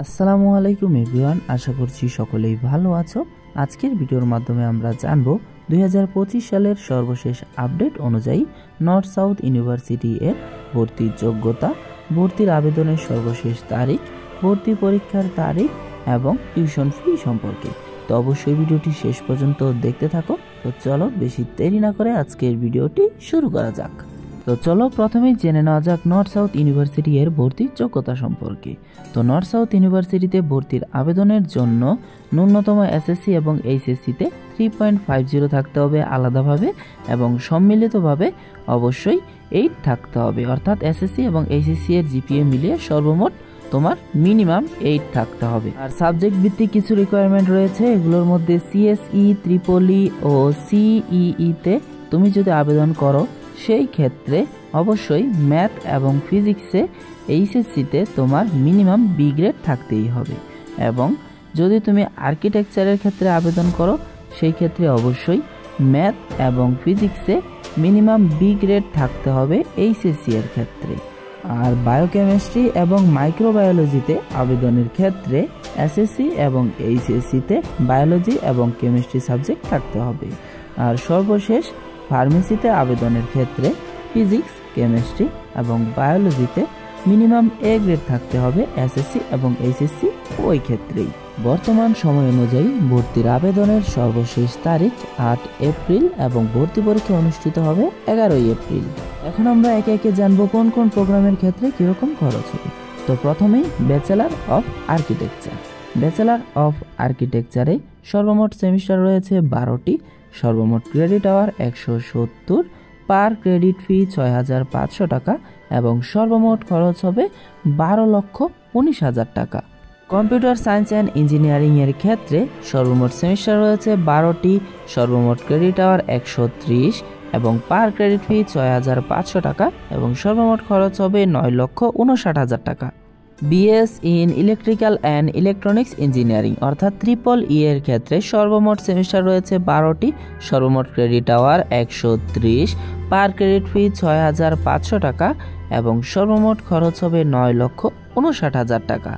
আসসালামু আলাইকুম এভরিওয়ান, আশা করছি সকলেই ভালো আছো। আজকের ভিডিওর মাধ্যমে আমরা জানব 2025 সালের সর্বশেষ আপডেট অনুযায়ী নর্থ সাউথ ইউনিভার্সিটি এর ভর্তির যোগ্যতা, ভর্তির আবেদনের সর্বশেষ তারিখ, ভর্তি পরীক্ষার তারিখ এবং টিউশন ফি সম্পর্কে। তো অবশ্যই ভিডিওটি শেষ পর্যন্ত দেখতে থাকো। তো চলো বেশি দেরি না করে আজকের ভিডিওটি শুরু করা যাক। তো চলো প্রথমেই জেনে নেওয়া যাক নর্থ সাউথ ইউনিভার্সিটি এর ভর্তির যোগ্যতা সম্পর্কে। তো নর্থ সাউথ ইউনিভার্সিটিতে ভর্তির আবেদনের জন্য ন্যূনতম এসএসসি এবং এইচএসসিতে 3.50 থাকতে হবে আলাদাভাবে, এবং সম্মিলিতভাবে অবশ্যই 8 থাকতে হবে। অর্থাৎ এসএসসি এবং এইচএসসি এর জিপিএ মিলিয়ে সর্বমোট তোমার মিনিমাম 8 থাকতে হবে। আর সাবজেক্ট ভিত্তিক কিছু রিকোয়ারমেন্ট রয়েছে, এগুলোর মধ্যে সিএসই, ত্রিপলি ও সিইইতে তুমি যদি আবেদন করো সেই ক্ষেত্রে অবশ্যই ম্যাথ এবং ফিজিক্সে এইচএসসিতে তোমার মিনিমাম বি গ্রেড থাকতেই হবে। এবং যদি তুমি আর্কিটেকচারের ক্ষেত্রে আবেদন করো সেই ক্ষেত্রে অবশ্যই ম্যাথ এবং ফিজিক্সে মিনিমাম বি গ্রেড থাকতে হবে এইচএসসি এর ক্ষেত্রে। আর বায়োকেমিস্ট্রি এবং মাইক্রোবায়োলজিতে আবেদনের ক্ষেত্রে এসএসসি এবং এইচএসসিতে বায়োলজি এবং কেমিস্ট্রি সাবজেক্ট থাকতে হবে। আর সর্বশেষ ফার্মেসিতে আবেদনের ক্ষেত্রে ফিজিক্স, কেমিস্ট্রি এবং বায়োলজিতে মিনিমাম এ গ্রেড থাকতে হবে এসএসসি এবং এইচএসসি ওই ক্ষেত্রেই। বর্তমান সময় অনুযায়ী ভর্তির আবেদনের সর্বশেষ তারিখ 8 এপ্রিল এবং ভর্তি পরীক্ষা অনুষ্ঠিত হবে 11 এপ্রিল। এখন আমরা একে একে জানবো কোন কোন প্রোগ্রামের ক্ষেত্রে কিরকম খরচ হবে। তো প্রথমেই bachelor of architecture. Bachelor of আর্কিটেকচারে সর্বমোট সেমিস্টার রয়েছে 12টি, সর্বমোট ক্রেডিট আওয়ার 170, পার ক্রেডিট ফি 6500 টাকা এবং সর্বমোট খরচ হবে 12,19,000 টাকা। কম্পিউটার সায়েন্স অ্যান্ড ইঞ্জিনিয়ারিং এর ক্ষেত্রে সর্বমোট সেমিস্টার রয়েছে 12টি, সর্বমোট ক্রেডিট আওয়ার 130 এবং পার ক্রেডিট ফি 6500 টাকা এবং সর্বমোট খরচ হবে 9,59,000 টাকা। BS in electrical and electronics engineering অর্থাৎ ট্রিপল ই এর ক্ষেত্রে সর্বমোট সেমিস্টার রয়েছে 12টি, সর্বমোট ক্রেডিট আওয়ার 130, পার ক্রেডিট ফি 6500 টাকা এবং সর্বমোট খরচ হবে 9,59,000 টাকা।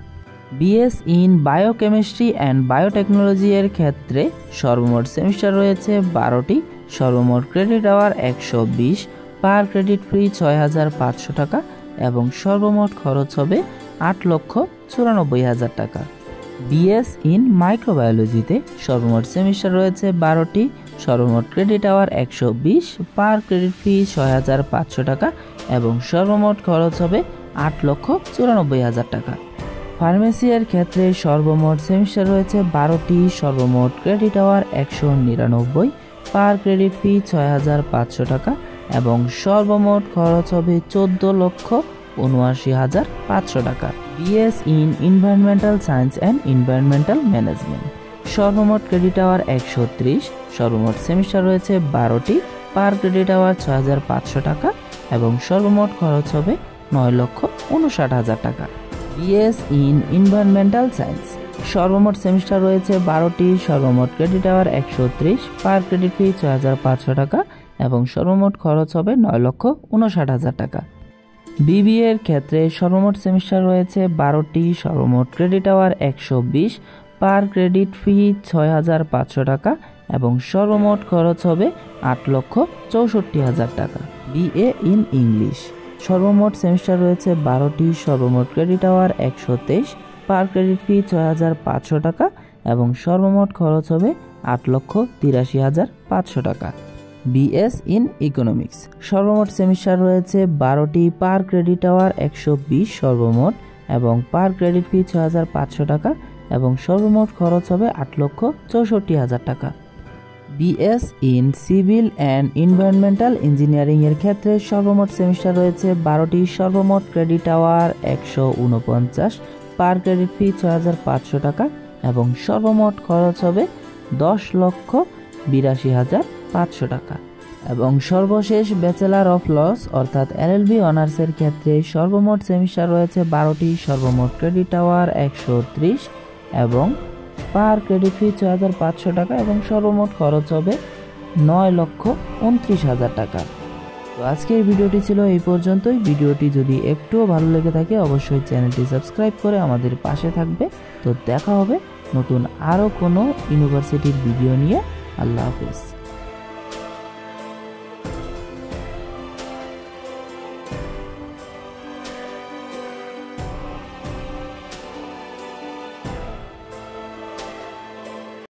BS in biochemistry and biotechnology এর ক্ষেত্রে সর্বমোট সেমিস্টার রয়েছে 12টি, সর্বমোট ক্রেডিট আওয়ার 120, পার ক্রেডিট ফি 6500 টাকা এবং সর্বমোট খরচ হবে 8,94,000 টাকা। বিএস ইন মাইক্রোবায়োলজিতে সর্বমোট সেমিস্টার রয়েছে 12টি, সর্বমোট ক্রেডিট আওয়ার 120, পার ক্রেডিট ফি 6500 টাকা এবং সর্বমোট খরচ হবে 8,94,000 টাকা। ফার্মেসি এর ক্ষেত্রে সর্বমোট সেমিস্টার রয়েছে 12টি, সর্বমোট ক্রেডিট আওয়ার 199, পার ক্রেডিট ফি 6500 টাকা এবং সর্বমোট খরচ হবে 14,79,500 টাকা। BS in environmental science and environmental management সর্বমোট ক্রেডিট আওয়ার 130, সর্বমোট সেমিস্টার রয়েছে 12টি, পার ক্রেডিট আওয়ার 6500 টাকা এবং সর্বমোট খরচ হবে 9,59,000 টাকা। বিএস ইন এনভায়রনমেন্টাল সায়েন্স সর্বমোট সেমিস্টার রয়েছে 12টি, সর্বমোট ক্রেডিট আওয়ার 130, পার ক্রেডিট ফি 6500 টাকা এবং সর্বমোট খরচ হবে 9,59,000 টাকা। বিবিএ এর ক্ষেত্রে সর্বমোট সেমিস্টার রয়েছে 12টি, সর্বমোট ক্রেডিট আওয়ার 120, পার ক্রেডিট ফি 6500 টাকা এবং সর্বমোট খরচ হবে 8,64,000 টাকা। বিএ ইন ইংলিশ সর্বমোট সেমিস্টার রয়েছে 12টি, সর্বমোট ক্রেডিট আওয়ার 123, পার ক্রেডিট ফি 6500 টাকা এবং সর্বমোট খরচ হবে 8,83,500 টাকা। বিএস ইন ইকোনমিক্স সর্বমোট সেমিস্টার রয়েছে 12টি, পার ক্রেডিট আওয়ার 120 সর্বমোট এবং পার ক্রেডিট ফি 6500 টাকা এবং সর্বমোট খরচ হবে 8,64,000 টাকা। BS in civil and environmental engineering এর ক্ষেত্রে সর্বমোট সেমিস্টার রয়েছে 12টি, সর্বমোট ক্রেডিট আওয়ার 149, পার ক্রেডিট ফি 6500 টাকা এবং সর্বমোট খরচ হবে 10,82,500 টাকা। এবং সর্বশেষ ব্যাচেলার অফ লস অর্থাৎ এলএলবি অনার্সের ক্ষেত্রে সর্বমোট সেমিস্টার রয়েছে 12টি, সর্বমোট ক্রেডিট আওয়ার 130 এবং পার ক্রেডিট ফি 6500 টাকা এবং সর্বমোট খরচ হবে 9,29,000 টাকা। তো আজকের ভিডিওটি ছিল এই পর্যন্তই। ভিডিওটি যদি একটুও ভালো লেগে থাকে অবশ্যই চ্যানেলটি সাবস্ক্রাইব করে আমাদের পাশে থাকবে। তো দেখা হবে নতুন আরও কোনো ইউনিভার্সিটির ভিডিও নিয়ে। আল্লাহ হাফেজ।